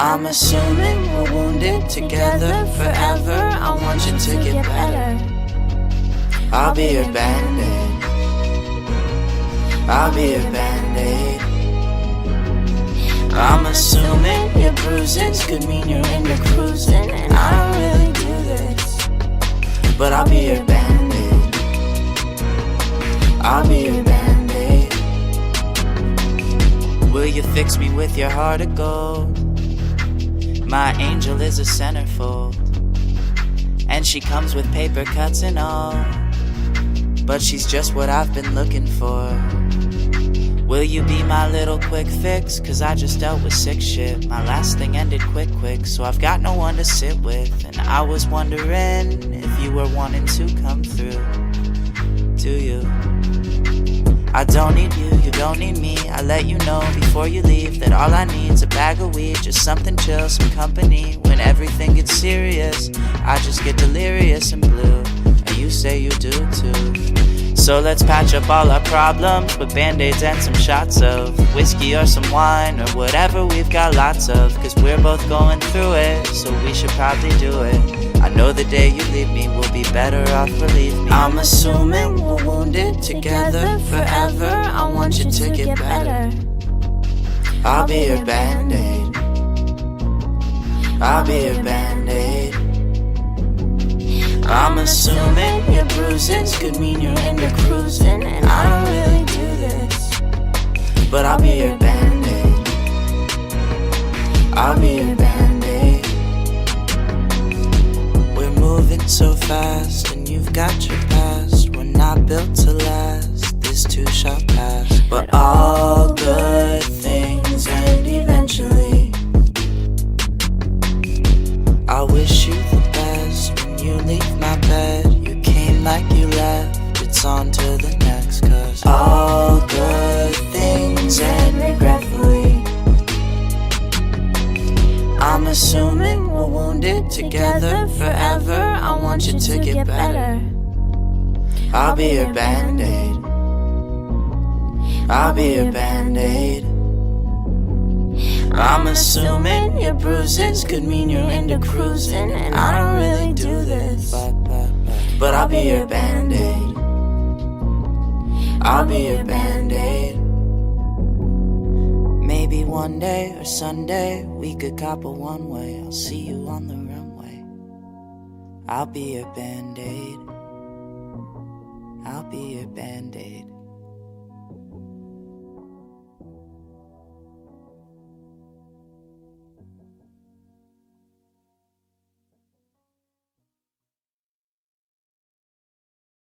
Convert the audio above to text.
I'm assuming we're wounded together forever. I want you to get better. I'll be your band-aid. I'll be your band-aid. I'm assuming your bruisings could mean you're into cruising, and I don't really do this, but I'll be your band-aid. I'll be your band-aid. Will you fix me with your heart of gold? My angel is a centerfold, and she comes with paper cuts and all, but she's just what I've been looking for. Will you be my little quick fix? Cause I just dealt with sick shit. My last thing ended quick, so I've got no one to sit with. And I was wondering if you were wanting to come through. Do you? I don't need you, you don't need me. I let you know before you leave that all I need's a bag of weed, just something chill, some company. When everything gets serious, I just get delirious and blue, and you say you do too. So let's patch up all our problems with band-aids and some shots of whiskey or some wine or whatever we've got lots of. Cause we're both going through it, so we should probably do it. I know the day you leave me, we'll be better off, believe me. I'm assuming we're wounded together forever. I want you to get better. I'll be your band-aid. I'll be your band-aid. I'm assuming your bruisings could mean you're into cruising, and I don't really do this, but I'll be your band-aid. I'll be your band-aid. We're moving so fast, and you've got your past. We're not built to last, this too shall pass. But all good things end eventually. I wish you the best. You leave my bed, you came like you left. It's on to the next, cause all good things end regretfully. I'm assuming we're wounded together forever. I want you to get better. I'll be your band-aid. I'll be your band-aid. I'm assuming your bruises could mean you're into cruising, and I don't really do this, but I'll be your band-aid. I'll be your band-aid. Maybe one day or Sunday we could cop a one-way. I'll see you on the runway. I'll be your band-aid. I'll be your band-aid.